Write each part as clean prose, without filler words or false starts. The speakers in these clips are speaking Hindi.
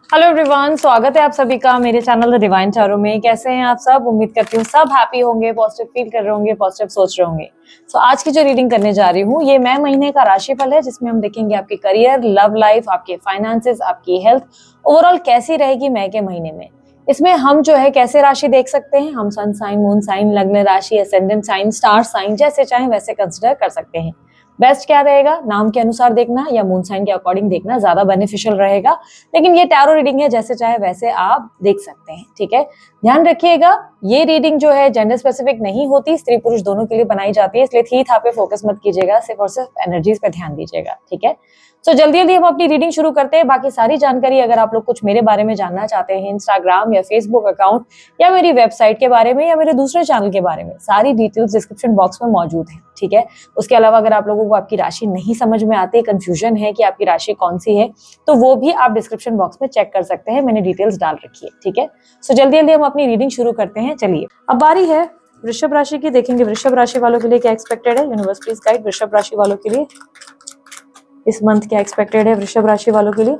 हेलो एवरीवन, स्वागत है आप सभी का मेरे चैनल द डिवाइन टैरो में। कैसे हैं आप सब? उम्मीद करती हूँ सब हैप्पी होंगे, पॉजिटिव फील कर रहे होंगे, पॉजिटिव सोच रहे होंगे। आज की जो रीडिंग करने जा रही हूँ ये मई महीने का राशिफल है, जिसमें हम देखेंगे आपके करियर, लव लाइफ, आपके फाइनेंसेस, आपकी हेल्थ ओवरऑल कैसी रहेगी मई के महीने में। इसमें हम जो है कैसे राशि देख सकते हैं, हम सन साइन, मून साइन, लग्न राशि, एसेंडेंट साइन, स्टार साइन जैसे चाहे वैसे कंसिडर कर सकते हैं। बेस्ट क्या रहेगा, नाम के अनुसार देखना या मून साइन के अकॉर्डिंग देखना ज्यादा बेनिफिशियल रहेगा। लेकिन ये टैरो रीडिंग है, जैसे चाहे वैसे आप देख सकते हैं, ठीक है। ध्यान रखिएगा, ये रीडिंग जो है जेंडर स्पेसिफिक नहीं होती, स्त्री पुरुष दोनों के लिए बनाई जाती है, इसलिए थी था पे फोकस मत कीजिएगा, सिर्फ और सिर्फ एनर्जीज पे ध्यान दीजिएगा, ठीक है। तो जल्दी जल्दी हम अपनी रीडिंग शुरू करते हैं। बाकी सारी जानकारी अगर आप लोग कुछ मेरे बारे में जानना चाहते हैं, इंस्टाग्राम या फेसबुक अकाउंट या मेरी वेबसाइट के बारे में या मेरे दूसरे चैनल के बारे में, सारी डिटेल्स डिस्क्रिप्शन बॉक्स में मौजूद है, ठीक है। उसके अलावा अगर आप लोगों को आपकी राशि नहीं समझ में आती, कंफ्यूजन है कि आपकी राशि कौन सी है, तो वो भी आप डिस्क्रिप्शन बॉक्स में चेक कर सकते हैं, मैंने डिटेल्स डाल रखी है, ठीक है। सो जल्दी जल्दी हम अपनी रीडिंग शुरू करते हैं। चलिए, अब बारी है वृषभ राशि की। देखेंगे वृषभ राशि वालों के लिए क्या एक्सपेक्टेड है। यूनिवर्स प्लीज गाइड वृषभ राशि वालों के लिए इस मंथ क्या एक्सपेक्टेड है वृषभ राशि वालों के लिए।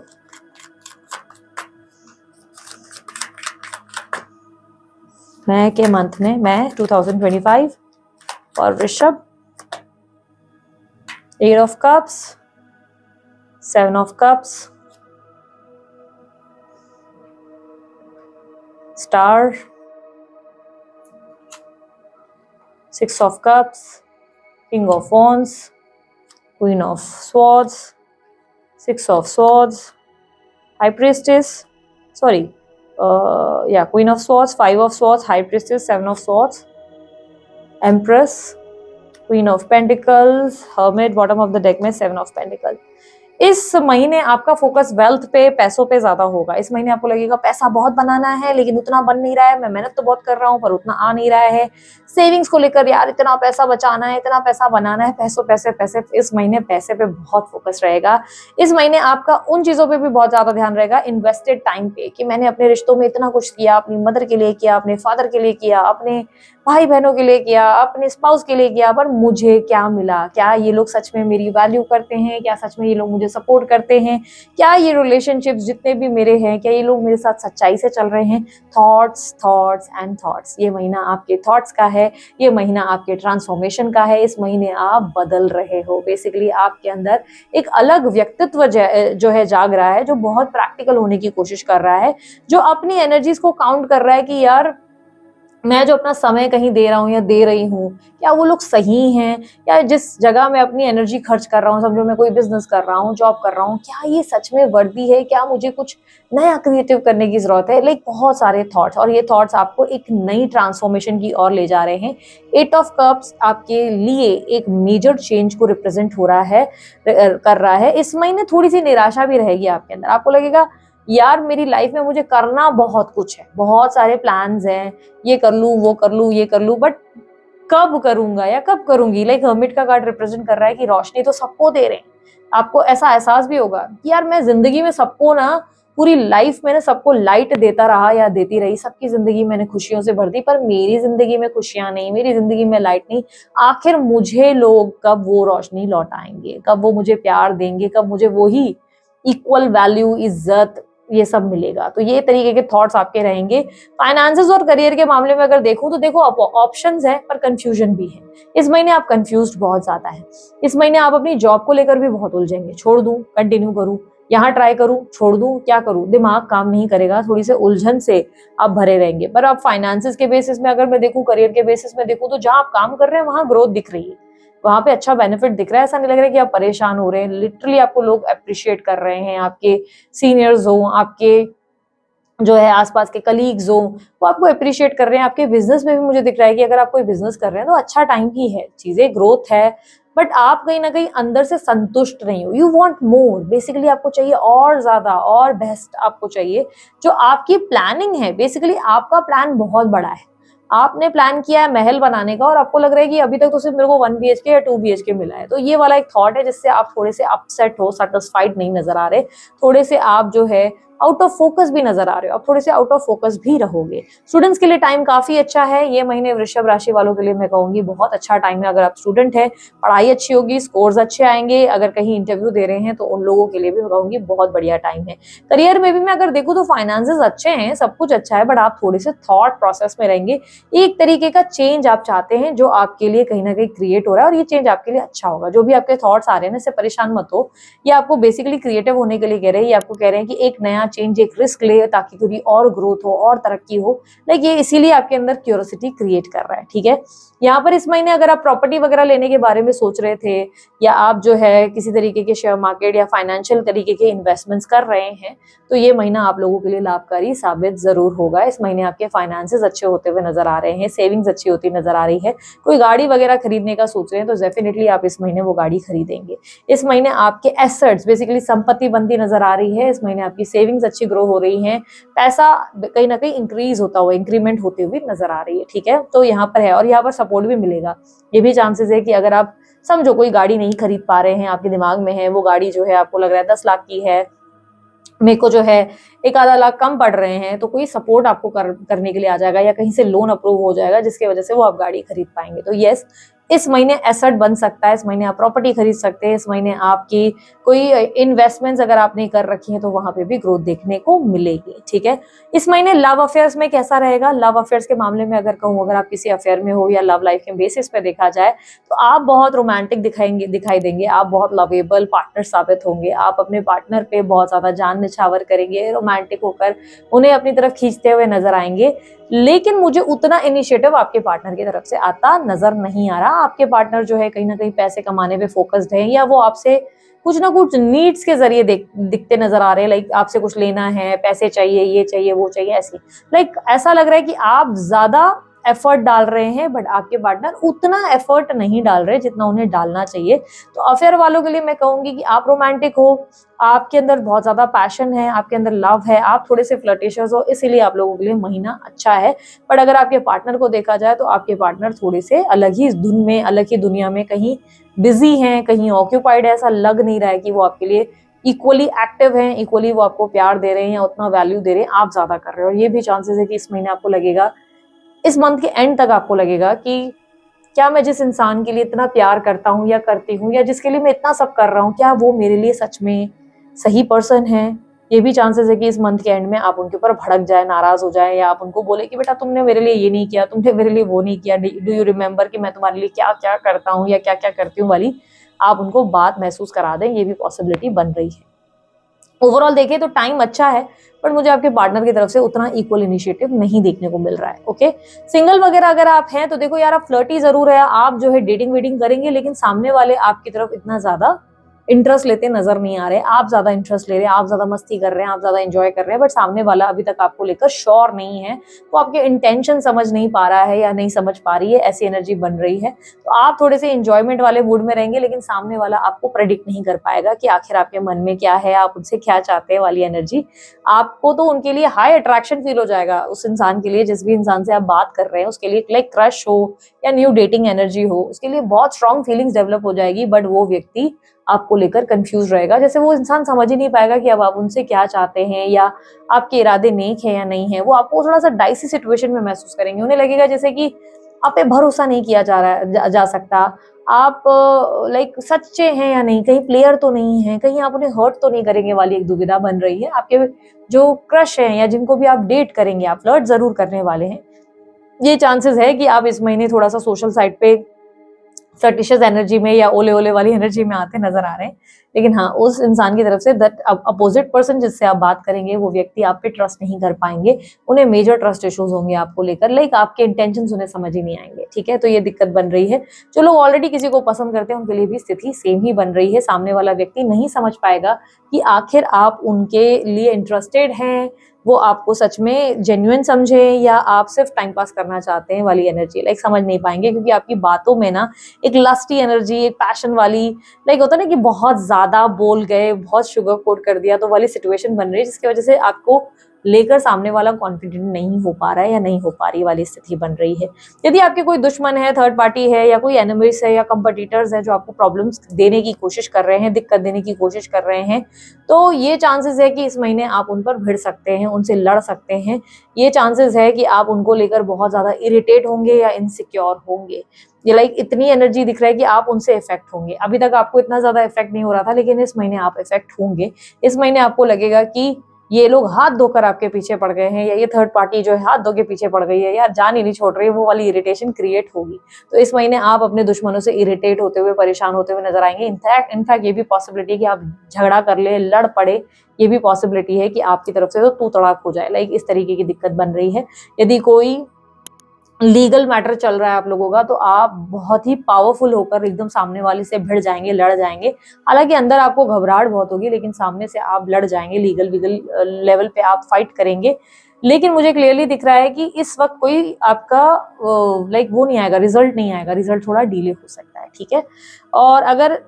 मई के मंथ में, मई 2025 और वृषभ, 8 of cups, 7 of cups, star, 6 of cups, king of wands, queen of swords, 6 of swords, high priestess, queen of swords, 5 of swords, high priestess, 7 of swords, empress, queen of pentacles, hermit, bottom of the deck में 7 of pentacles। इस महीने आपका फोकस वेल्थ पे, पैसों पे ज्यादा होगा। इस महीने आपको लगेगा पैसा बहुत बनाना है लेकिन उतना बन नहीं रहा है, मैं मेहनत तो बहुत कर रहा हूँ पर उतना आ नहीं रहा है। सेविंग्स को लेकर यार इतना पैसा बचाना है, इतना पैसा बनाना है, पैसों पैसे पैसे। इस महीने पैसे पे बहुत फोकस रहेगा। इस महीने आपका उन चीजों पे भी बहुत ज्यादा ध्यान रहेगा, इन्वेस्टेड टाइम पे, कि मैंने अपने रिश्तों में इतना कुछ किया, अपनी मदर के लिए किया, अपने फादर के लिए किया, अपने भाई बहनों के लिए किया, अपने स्पाउस के लिए किया, पर मुझे क्या मिला? क्या ये लोग सच में मेरी वैल्यू करते हैं? क्या सच में ये लोग मुझे सपोर्ट करते हैं? क्या ये रिलेशनशिप्स जितने भी मेरे हैं, क्या ये लोग मेरे साथ सच्चाई से चल रहे हैं? Thoughts thoughts and thoughts. ये महीना आपके थॉट्स का है, ये महीना आपके ट्रांसफॉर्मेशन का है। इस महीने आप बदल रहे हो। बेसिकली आपके अंदर एक अलग व्यक्तित्व जो है जाग रहा है, जो बहुत प्रैक्टिकल होने की कोशिश कर रहा है, जो अपनी एनर्जीज को काउंट कर रहा है कि यार मैं जो अपना समय कहीं दे रहा हूँ या दे रही हूँ, क्या वो लोग सही हैं? या जिस जगह मैं अपनी एनर्जी खर्च कर रहा हूँ, समझो मैं कोई बिजनेस कर रहा हूँ, जॉब कर रहा हूँ, क्या ये सच में वर्दी है? क्या मुझे कुछ नया क्रिएटिव करने की जरूरत है? लाइक बहुत सारे थॉट्स, और ये थॉट्स आपको एक नई ट्रांसफॉर्मेशन की ओर ले जा रहे हैं। 8 ऑफ कप्स आपके लिए एक मेजर चेंज को रिप्रेजेंट हो रहा है, कर रहा है। इस महीने थोड़ी सी निराशा भी रहेगी आपके अंदर। आपको लगेगा यार मेरी लाइफ में मुझे करना बहुत कुछ है, बहुत सारे प्लान्स हैं, ये कर लूं, वो कर लूं, ये कर लूं, बट कब करूंगा या कब करूंगी? लाइक हर्मिट का कार्ड रिप्रेजेंट कर रहा है कि रोशनी तो सबको दे रहे हैं। आपको ऐसा एहसास भी होगा कि यार मैं जिंदगी में सबको ना, पूरी लाइफ मैंने सबको लाइट देता रहा या देती रही, सबकी जिंदगी मैंने खुशियों से भर दी, पर मेरी जिंदगी में खुशियां नहीं, मेरी जिंदगी में लाइट नहीं। आखिर मुझे लोग कब वो रोशनी लौटाएंगे? कब वो मुझे प्यार देंगे? कब मुझे वही इक्वल वैल्यू, इज्जत, ये सब मिलेगा? तो ये तरीके के थॉट्स आपके रहेंगे। फाइनेंसेस और करियर के मामले में अगर देखूं तो देखो ऑप्शंस है पर कंफ्यूजन भी है। इस महीने आप कंफ्यूज्ड बहुत ज्यादा है। इस महीने आप अपनी जॉब को लेकर भी बहुत उलझेंगे। छोड़ दूं, कंटिन्यू करूं, यहाँ ट्राई करूं, छोड़ दूं, क्या करूं? दिमाग काम नहीं करेगा, थोड़ी से उलझन से आप भरे रहेंगे। पर अब फाइनेंसेस के बेसिस में अगर मैं देखूं, करियर के बेसिस में देखूं, तो जहां आप काम कर रहे हैं वहां ग्रोथ दिख रही है, वहां पे अच्छा बेनिफिट दिख रहा है। ऐसा नहीं लग रहा है कि आप परेशान हो रहे हैं। लिटरली आपको लोग अप्रिशिएट कर रहे हैं, आपके सीनियर्स हो, आपके जो है आसपास के कलीग्स हो, वो आपको अप्रिशिएट कर रहे हैं। आपके बिजनेस में भी मुझे दिख रहा है कि अगर आप कोई बिजनेस कर रहे हैं तो अच्छा टाइम ही है, चीजें ग्रोथ है, बट आप कहीं ना कहीं अंदर से संतुष्ट नहीं हो। यू वांट मोर, बेसिकली आपको चाहिए और ज्यादा और बेस्ट आपको चाहिए। जो आपकी प्लानिंग है, बेसिकली आपका प्लान बहुत बड़ा है। आपने प्लान किया है महल बनाने का और आपको लग रहा है कि अभी तक तो सिर्फ मेरे को 1 BHK या 2 BHK मिला है। तो ये वाला एक थॉट है जिससे आप थोड़े से अपसेट हो, सेटिस्फाइड नहीं नजर आ रहे। थोड़े से आप जो है आउट ऑफ फोकस भी नजर आ रहे हो, आप थोड़े से आउट ऑफ फोकस भी रहोगे। स्टूडेंट्स के लिए टाइम काफी अच्छा है ये महीने। वृषभ राशि वालों के लिए मैं कहूंगी बहुत अच्छा टाइम है। अगर आप स्टूडेंट है, पढ़ाई अच्छी होगी, स्कोर्स अच्छे आएंगे। अगर कहीं इंटरव्यू दे रहे हैं तो उन लोगों के लिए भी मैं कहूंगी बहुत बढ़िया टाइम है। करियर में भी मैं अगर देखूँ तो फाइनेंसेस अच्छे हैं, सब कुछ अच्छा है, बट आप थोड़े से थॉट प्रोसेस में रहेंगे। एक तरीके का चेंज आप चाहते हैं जो आपके लिए कहीं ना कहीं क्रिएट हो रहा है, और ये चेंज आपके लिए अच्छा होगा। जो भी आपके थॉट्स आ रहे हैं ना, इससे परेशान मत हो। ये आपको बेसिकली क्रिएटिव होने के लिए कह रहे हैं। ये आपको कह रहे हैं कि एक नया चेंज, एक रिस्क ले ताकि थोड़ी और ग्रोथ हो और तरक्की हो। लाइक ये इसीलिए आपके अंदर क्यूरियोसिटी क्रिएट कर रहा है, ठीक है। यहाँ पर इस महीने अगर आप प्रॉपर्टी वगैरह लेने के बारे में सोच रहे थे, या आप जो है किसी तरीके के शेयर मार्केट या फाइनेंशियल तरीके के इन्वेस्टमेंट्स कर रहे हैं, तो ये महीना आप लोगों के लिए लाभकारी साबित जरूर होगा। इस महीने आपके फाइनेंसेस अच्छे होते हुए नजर आ रहे हैं, सेविंग्स अच्छी होती नजर आ रही है। कोई गाड़ी वगैरह खरीदने का सोच रहे हैं तो डेफिनेटली आप इस महीने वो गाड़ी खरीदेंगे। इस महीने आपके एसेट्स बेसिकली संपत्ति बनती नजर आ रही है। इस महीने आपकी सेविंग्स अच्छी ग्रो हो रही है, पैसा कहीं ना कहीं इंक्रीज होता हुआ, इंक्रीमेंट होती हुई नजर आ रही है, ठीक है। तो यहाँ पर है, और यहाँ पर सपोर्ट भी मिलेगा। ये भी चांसेस है कि अगर आप समझो कोई गाड़ी नहीं खरीद पा रहे हैं, आपके दिमाग में है वो गाड़ी जो है आपको लग रहा है 10 लाख की है, मेरे को जो है एक आधा लाख कम पड़ रहे हैं, तो कोई सपोर्ट आपको करने के लिए आ जाएगा, या कहीं से लोन अप्रूव हो जाएगा जिसकी वजह से वो आप गाड़ी खरीद पाएंगे। तो यस, इस महीने एसेट बन सकता है, इस महीने आप प्रॉपर्टी खरीद सकते हैं, इस महीने आपकी कोई इन्वेस्टमेंट्स अगर आपने कर रखी है तो वहां पे भी ग्रोथ देखने को मिलेगी, ठीक है। इस महीने लव अफेयर्स में कैसा रहेगा? लव अफेयर्स के मामले में अगर कहूँ, अगर आप किसी अफेयर में हो या लव लाइफ के बेसिस पे देखा जाए, तो आप बहुत रोमांटिक दिखाई देंगे, आप बहुत लवेबल पार्टनर साबित होंगे। आप अपने पार्टनर पे बहुत ज्यादा जान निछावर करेंगे, रोमांटिक होकर उन्हें अपनी तरफ खींचते हुए नजर आएंगे। लेकिन मुझे उतना इनिशिएटिव आपके पार्टनर की तरफ से आता नजर नहीं आ रहा। आपके पार्टनर जो है कहीं ना कहीं पैसे कमाने पे फोकस्ड है, या वो आपसे कुछ ना कुछ नीड्स के जरिए दिखते नजर आ रहे हैं। लाइक आपसे कुछ लेना है, पैसे चाहिए, ये चाहिए, वो चाहिए, ऐसी लाइक ऐसा लग रहा है कि आप ज्यादा एफर्ट डाल रहे हैं, बट आपके पार्टनर उतना एफर्ट नहीं डाल रहे जितना उन्हें डालना चाहिए। तो अफेयर वालों के लिए मैं कहूंगी कि आप रोमांटिक हो, आपके अंदर बहुत ज्यादा पैशन है, आपके अंदर लव है, आप थोड़े से फ्लर्टिशियस हो, इसीलिए आप लोगों के लिए महीना अच्छा है। बट अगर आपके पार्टनर को देखा जाए तो आपके पार्टनर थोड़े से अलग ही धुन में, अलग ही दुनिया में कहीं बिजी हैं, कहीं ऑक्यूपाइड है। ऐसा लग नहीं रहा है कि वो आपके लिए इक्वली एक्टिव हैं, इक्वली वो आपको प्यार दे रहे हैं या उतना वैल्यू दे रहे हैं, आप ज्यादा कर रहे हो। ये भी चांसेस है कि इस महीने आपको लगेगा, इस मंथ के एंड तक आपको लगेगा कि क्या मैं जिस इंसान के लिए इतना प्यार करता हूँ या करती हूँ, या जिसके लिए मैं इतना सब कर रहा हूँ, क्या वो मेरे लिए सच में सही पर्सन है। ये भी चांसेस है कि इस मंथ के एंड में आप उनके ऊपर भड़क जाए, नाराज हो जाए, या आप उनको बोले कि बेटा तुमने मेरे लिए ये नहीं किया, तुमने मेरे लिए वो नहीं किया, डू यू रिमेम्बर कि मैं तुम्हारे लिए क्या क्या करता हूँ या क्या क्या करती हूँ वाली आप उनको बात महसूस करा दें। ये भी पॉसिबिलिटी बन रही है। ओवरऑल देखें तो टाइम अच्छा है, पर मुझे आपके पार्टनर की तरफ से उतना इक्वल इनिशिएटिव नहीं देखने को मिल रहा है। ओके, सिंगल वगैरह अगर आप हैं तो देखो यार, आप फ्लर्टी जरूर है, आप जो है डेटिंग वेटिंग करेंगे, लेकिन सामने वाले आपकी तरफ इतना ज्यादा इंटरेस्ट लेते नजर नहीं आ रहे। आप ज्यादा इंटरेस्ट ले रहे हैं, आप ज्यादा मस्ती कर रहे हैं, आप ज्यादा एंजॉय कर रहे हैं, बट सामने वाला अभी तक आपको लेकर श्योर नहीं है, वो आपके इंटेंशन समझ नहीं पा रहा है या नहीं समझ पा रही है, ऐसी एनर्जी बन रही है। तो आप थोड़े से इंजॉयमेंट वाले मूड में रहेंगे, लेकिन सामने वाला आपको प्रेडिक्ट नहीं कर पाएगा कि आखिर आपके मन में क्या है, आप उनसे क्या चाहते हैं वाली एनर्जी। आपको तो उनके लिए हाई अट्रैक्शन फील हो जाएगा, उस इंसान के लिए, जिस भी इंसान से आप बात कर रहे हैं उसके लिए, लाइक क्रश हो या न्यू डेटिंग एनर्जी हो, उसके लिए बहुत स्ट्रॉन्ग फीलिंग्स डेवलप हो जाएगी। बट वो व्यक्ति आपको लेकर कंफ्यूज रहेगा, जैसे वो इंसान समझ ही नहीं पाएगा कि अब आप उनसे क्या चाहते हैं, या आपके इरादे नेक है या नहीं है। वो आपको थोड़ा सा डाइसी सिचुएशन में महसूस करेंगे। उन्हें लगेगा जैसे कि आप पे भरोसा नहीं किया जा रहा है, जा सकता। आप लाइक सच्चे हैं या नहीं, कहीं प्लेयर तो नहीं है, कहीं आप उन्हें हर्ट तो नहीं करेंगे वाली एक दुविधा बन रही है। आपके जो क्रश हैं या जिनको भी आप डेट करेंगे, आप फ्लर्ट जरूर करने वाले हैं। ये चांसेस है कि आप इस महीने थोड़ा सा सोशल साइड पे फ्लर्टिशियस एनर्जी में या ओले ओले वाली एनर्जी में आते नजर आ रहे हैं। लेकिन हाँ, उस इंसान की तरफ से दैट अपोजिट पर्सन जिससे आप बात करेंगे, वो व्यक्ति आप पे ट्रस्ट नहीं कर पाएंगे। उन्हें मेजर ट्रस्ट इश्यूज होंगे आपको लेकर, लाइक आपके इंटेंशंस उन्हें समझ ही नहीं आएंगे, ठीक है। तो ये दिक्कत बन रही है। जो लोग ऑलरेडी किसी को पसंद करते हैं उनके लिए भी स्थिति सेम ही बन रही है। सामने वाला व्यक्ति नहीं समझ पाएगा कि आखिर आप उनके लिए इंटरेस्टेड हैं, वो आपको सच में जेन्युइन समझे, या आप सिर्फ टाइम पास करना चाहते हैं वाली एनर्जी, लाइक समझ नहीं पाएंगे। क्योंकि आपकी बातों में ना एक लस्टी एनर्जी, एक पैशन वाली, लाइक होता है ना कि बहुत ज्यादा बोल गए, बहुत शुगर कोट कर दिया तो वाली सिचुएशन बन रही है, जिसकी वजह से आपको लेकर सामने वाला कॉन्फिडेंट नहीं हो पा रहा है या नहीं हो पा रही वाली स्थिति बन रही है। यदि आपके कोई दुश्मन है, थर्ड पार्टी है या कोई एनिमीज है या कंपटीटर्स है जो आपको प्रॉब्लम्स देने की कोशिश कर रहे हैं, दिक्कत देने की कोशिश कर रहे हैं, तो ये चांसेस है कि इस महीने आप उन पर भिड़ सकते हैं, उनसे लड़ सकते हैं। ये चांसेस है कि आप उनको लेकर बहुत ज्यादा इरिटेट होंगे या इनसिक्योर होंगे। ये लाइक इतनी एनर्जी दिख रहा है कि आप उनसे इफेक्ट होंगे। अभी तक आपको इतना ज्यादा इफेक्ट नहीं हो रहा था, लेकिन इस महीने आप इफेक्ट होंगे। इस महीने आपको लगेगा कि ये लोग हाथ धोकर आपके पीछे पड़ गए हैं, या ये थर्ड पार्टी जो है हाथ धो के पीछे पड़ गई है, यार जान ही नहीं छोड़ रही है, वो वाली इरिटेशन क्रिएट होगी। तो इस महीने आप अपने दुश्मनों से इरिटेट होते हुए, परेशान होते हुए नजर आएंगे। इनफैक्ट ये भी पॉसिबिलिटी है कि आप झगड़ा कर ले, लड़ पड़े। ये भी पॉसिबिलिटी है कि आपकी तरफ से तो तू तड़ाक हो जाए, लाइक इस तरीके की दिक्कत बन रही है। यदि कोई लीगल मैटर चल रहा है आप लोगों का, तो आप बहुत ही पावरफुल होकर एकदम सामने वाले से भिड़ जाएंगे, लड़ जाएंगे। हालांकि अंदर आपको घबराहट बहुत होगी, लेकिन सामने से आप लड़ जाएंगे, लीगल लेवल पे आप फाइट करेंगे। लेकिन मुझे क्लियरली दिख रहा है कि इस वक्त कोई आपका लाइक वो नहीं आएगा, रिजल्ट नहीं आएगा, रिजल्ट थोड़ा डिले हो सकता है, ठीक है। और अगर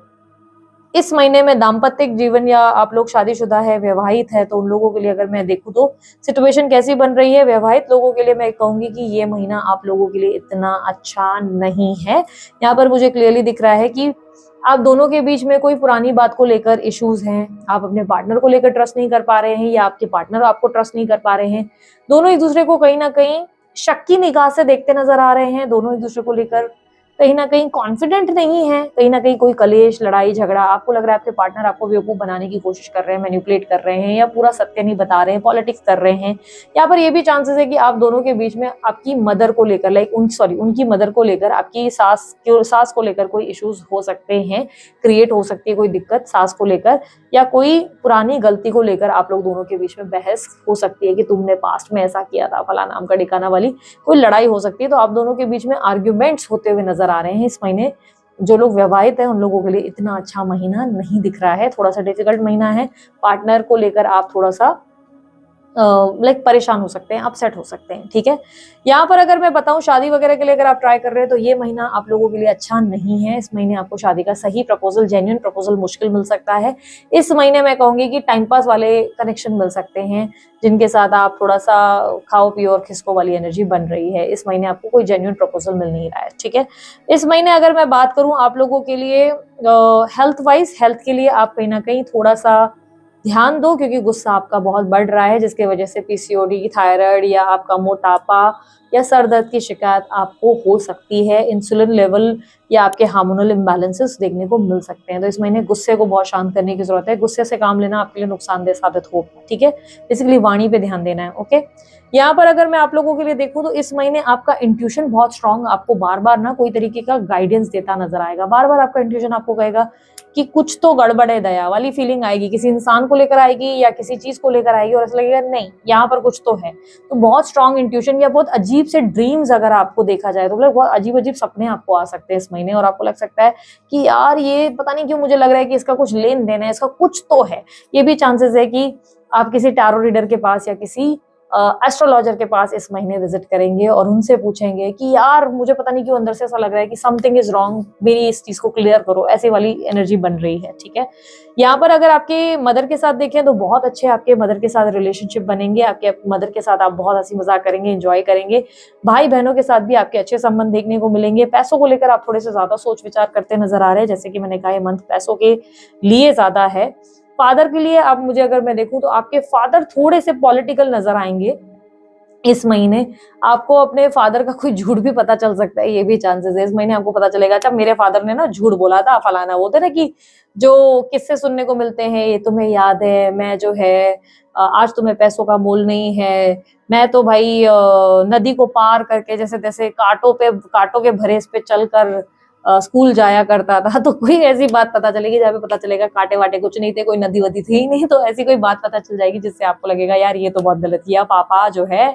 इस महीने में दाम्पत्यिक जीवन या आप लोग शादीशुदा है, विवाहित है, तो उन लोगों के लिए अगर मैं देखूं तो सिचुएशन कैसी बन रही है। विवाहित लोगों के लिए मैं कहूंगी कि ये महीना आप लोगों के लिए इतना अच्छा नहीं है। यहाँ पर मुझे क्लियरली दिख रहा है कि आप दोनों के बीच में कोई पुरानी बात को लेकर इश्यूज हैं, आप अपने पार्टनर को लेकर ट्रस्ट नहीं कर पा रहे हैं या आपके पार्टनर आपको ट्रस्ट नहीं कर पा रहे हैं। दोनों एक दूसरे को कहीं ना कहीं शक की निगाह से देखते नजर आ रहे हैं। दोनों एक दूसरे को लेकर कहीं ना कहीं कॉन्फिडेंट नहीं है, कहीं ना कहीं कोई कलेश, लड़ाई झगड़ा। आपको लग रहा है आपके पार्टनर आपको बेवकूफ बनाने की कोशिश कर रहे हैं, मैनिपुलेट कर रहे हैं, या पूरा सत्य नहीं बता रहे हैं, पॉलिटिक्स कर रहे हैं। यहाँ पर ये भी चांसेस है कि आप दोनों के बीच में आपकी मदर को लेकर उनकी मदर को लेकर, आपकी सास को लेकर कोई इश्यूज हो सकते हैं, क्रिएट हो सकती है कोई दिक्कत सास को लेकर, या कोई पुरानी गलती को लेकर आप लोग दोनों के बीच में बहस हो सकती है कि तुमने पास्ट में ऐसा किया था, फला नाम का ठिकाना वाली कोई लड़ाई हो सकती है। तो आप दोनों के बीच में आर्ग्यूमेंट्स होते हुए नजर आ रहे हैं इस महीने। जो लोग विवाहित हैं उन लोगों के लिए इतना अच्छा महीना नहीं दिख रहा है, थोड़ा सा डिफिकल्ट महीना है। पार्टनर को लेकर आप थोड़ा सा लाइक परेशान हो सकते हैं, अपसेट हो सकते हैं, ठीक है। यहाँ पर अगर मैं बताऊं शादी वगैरह के लिए अगर आप ट्राई कर रहे हैं तो ये महीना आप लोगों के लिए अच्छा नहीं है। इस महीने आपको शादी का सही प्रपोजल, जेन्युइन प्रपोजल मुश्किल मिल सकता है। इस महीने मैं कहूंगी कि टाइम पास वाले कनेक्शन मिल सकते हैं, जिनके साथ आप थोड़ा सा खाओ पियो और खिसको वाली एनर्जी बन रही है। इस महीने आपको कोई जेन्युइन प्रपोजल मिल नहीं रहा है, ठीक है। इस महीने अगर मैं बात करूं आप लोगों के लिए हेल्थ वाइज, हेल्थ के लिए आप कहीं ना कहीं थोड़ा सा ध्यान दो, क्योंकि गुस्सा आपका बहुत बढ़ रहा है, जिसकी वजह से पीसीओडी, थायराइड या आपका मोटापा या सर दर्द की शिकायत आपको हो सकती है। इंसुलिन लेवल या आपके हार्मोनल इम्बैलेंसेस देखने को मिल सकते हैं। तो इस महीने गुस्से को बहुत शांत करने की जरूरत है। गुस्से से काम लेना आपके लिए नुकसानदेह साबित होगा, ठीक है। बेसिकली वाणी पे ध्यान देना है, ओके। यहाँ पर अगर मैं आप लोगों के लिए देखूं तो इस महीने आपका इंट्यूशन बहुत स्ट्रांग, आपको बार बार ना कोई तरीके का गाइडेंस देता नजर आएगा। बार बार आपका इंट्यूशन आपको कहेगा कि कुछ तो गड़बड़ है, दया वाली फीलिंग आएगी, किसी इंसान को लेकर आएगी या किसी चीज को लेकर आएगी, और ऐसा लगेगा नहीं यहाँ पर कुछ तो है। तो बहुत स्ट्रांग इंट्यूशन या बहुत अजीब से ड्रीम्स अगर आपको देखा जाए तो मतलब बहुत अजीब अजीब सपने आपको आ सकते हैं इस महीने, और आपको लग सकता है कि यार ये पता नहीं क्यों मुझे लग रहा है कि इसका कुछ लेन देन है, इसका कुछ तो है। ये भी चांसेस है कि आप किसी टैरो रीडर के पास या किसी एस्ट्रोलॉजर के पास इस महीने विजिट करेंगे और उनसे पूछेंगे कि यार मुझे पता नहीं क्यों अंदर से ऐसा लग रहा है कि समथिंग इज रॉन्ग, मेरी इस चीज को क्लियर करो, ऐसी वाली एनर्जी बन रही है, ठीक है। यहाँ पर अगर आपके मदर के साथ देखें तो बहुत अच्छे आपके मदर के साथ रिलेशनशिप बनेंगे। आपके मदर के साथ आप बहुत हंसी मजाक करेंगे, एंजॉय करेंगे। भाई बहनों के साथ भी आपके अच्छे संबंध देखने को मिलेंगे। पैसों को लेकर आप थोड़े से ज्यादा सोच विचार करते नजर आ रहे हैं, जैसे कि मैंने कहा ये मंथ पैसों के लिए ज्यादा है। फादर के लिए आप मुझे अगर मैं देखूं तो आपके फादर थोड़े से पॉलिटिकल नजर आएंगे इस महीने। आपको अपने फादर का कोई झूठ भी पता चल सकता है, ये भी चांसेस है। इस महीने आपको पता चलेगा अच्छा मेरे फादर ने ना झूठ बोला था, फलाना। वो होता है ना कि जो किस्से सुनने को मिलते हैं, ये तुम्हें याद है मैं जो है आज तुम्हें पैसों का मोल नहीं है, मैं तो भाई नदी को पार करके जैसे तैसे कांटों के भरेस पे चलकर स्कूल जाया करता था। तो कोई ऐसी बात पता चलेगी जहाँ पे पता चलेगा कांटे वाटे कुछ नहीं थे, कोई नदी वदी थी ही नहीं। तो ऐसी कोई बात पता चल जाएगी जिससे आपको लगेगा यार ये तो बहुत गलत किया, पापा जो है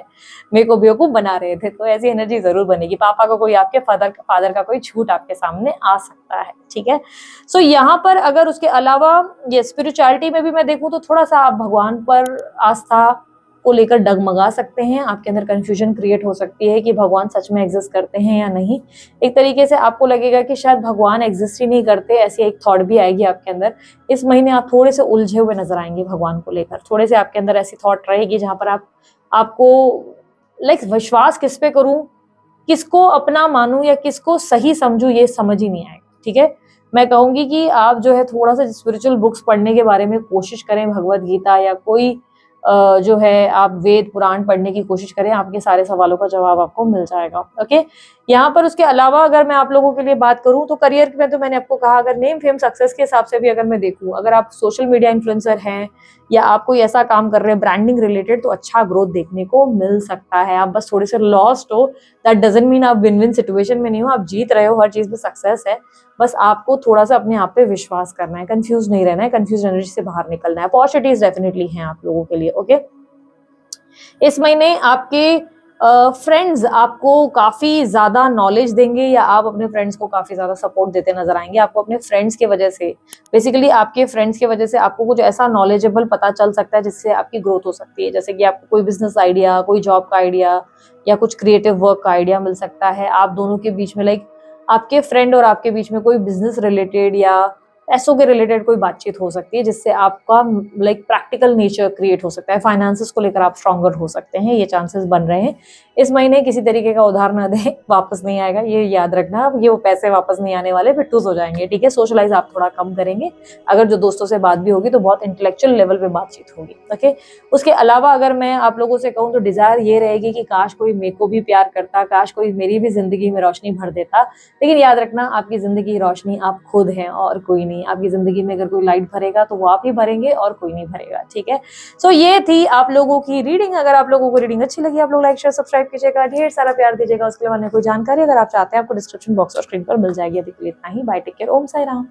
मेरे को बेवकूफ बना रहे थे। तो ऐसी एनर्जी जरूर बनेगी। पापा को कोई आपके फादर का कोई झूठ आपके सामने आ सकता है, ठीक है। सो यहाँ पर अगर उसके अलावा ये स्पिरिचुअलिटी में भी मैं देखूं तो थोड़ा सा आप भगवान पर आस्था को लेकर डगमगा सकते हैं, आपके अंदर कंफ्यूजन क्रिएट हो सकती है कि भगवान सच में एग्जिस्ट करते हैं या नहीं। एक तरीके से आपको लगेगा कि शायद भगवान एग्जिस्ट ही नहीं करते, ऐसी एक थॉट भी आएगी आपके अंदर। इस महीने आप थोड़े से उलझे हुए नजर आएंगे भगवान को लेकर, थोड़े से आपके अंदर ऐसी थॉट रहेगी जहां पर आपको लाइक विश्वास किस पे करूं, किसको अपना मानूं या किसको सही समझूं, ये समझ ही नहीं आएगा। ठीक है, मैं कहूंगी कि आप जो है थोड़ा सा स्पिरिचुअल बुक्स पढ़ने के बारे में कोशिश करें, भगवत गीता या कोई जो है आप वेद पुराण पढ़ने की कोशिश करें, आपके सारे सवालों का जवाब आपको मिल जाएगा। ओके, यहाँ पर उसके अलावा अगर मैं आप लोगों के लिए बात करूं तो करियर में तो मैंने आपको कहा, अगर नेम फेम सक्सेस के हिसाब से भी अगर मैं देखूं, अगर आप सोशल मीडिया इन्फ्लुएंसर हैं या आप कोई ऐसा काम कर रहे हैं ब्रांडिंग रिलेटेड, तो अच्छा ग्रोथ देखने को मिल सकता है। आप बस थोड़े से लॉस्ट हो, दैट डजंट मीन आप विन विन सिचुएशन में नहीं हो, आप जीत रहे हो, हर चीज में सक्सेस है। बस आपको थोड़ा सा अपने आप पे विश्वास करना है, कंफ्यूज नहीं रहना है, कंफ्यूज एनर्जी से बाहर निकलना है। अपॉर्चुनिटीज डेफिनेटली हैं आप लोगों के लिए। ओके, इस महीने आपके फ्रेंड्स आपको काफी ज्यादा नॉलेज देंगे या आप अपने फ्रेंड्स को काफी ज्यादा सपोर्ट देते नजर आएंगे। आपको अपने फ्रेंड्स के वजह से, बेसिकली आपके फ्रेंड्स की वजह से आपको कुछ ऐसा नॉलेजेबल पता चल सकता है जिससे आपकी ग्रोथ हो सकती है। जैसे कि आपको कोई बिजनेस आइडिया, कोई जॉब का आइडिया या कुछ क्रिएटिव वर्क का आइडिया मिल सकता है। आप दोनों के बीच में लाइक आपके फ्रेंड और आपके बीच में कोई बिजनेस रिलेटेड या पैसों के रिलेटेड कोई बातचीत हो सकती है जिससे आपका लाइक प्रैक्टिकल नेचर क्रिएट हो सकता है। फाइनेंसेस को लेकर आप स्ट्रॉन्गर हो सकते हैं, ये चांसेस बन रहे हैं। इस महीने किसी तरीके का उधार ना दें, वापस नहीं आएगा, ये याद रखना। अब ये वो पैसे वापस नहीं आने वाले, फिर टूस हो जाएंगे। ठीक है, सोशलाइज आप थोड़ा कम करेंगे। अगर जो दोस्तों से बात भी होगी तो बहुत इंटेलेक्चुअल लेवल पे बातचीत होगी। ओके, उसके अलावा अगर मैं आप लोगों से कहूँ तो डिजायर ये रहेगी कि काश कोई मेरे को भी प्यार करता, काश कोई मेरी भी जिंदगी में रोशनी भर देता। लेकिन याद रखना, आपकी जिंदगी की रोशनी आप खुद हैं और कोई नहीं। आपकी जिंदगी में अगर कोई लाइट भरेगा तो वो आप ही भरेंगे और कोई नहीं भरेगा। ठीक है, सो ये थी आप लोगों की रीडिंग। अगर आप लोगों को रीडिंग अच्छी लगी, आप लोग लाइक शेयर सब्सक्राइब कीजिएगा, ढेर सारा प्यार दीजिएगा। उसके बाद कोई जानकारी अगर आप चाहते हैं, आपको डिस्क्रिप्शन बॉक्स और स्क्रीन पर मिल जाएगी। अभी के लिए इतना ही। बाय, टेक केयर, ओम साई राम।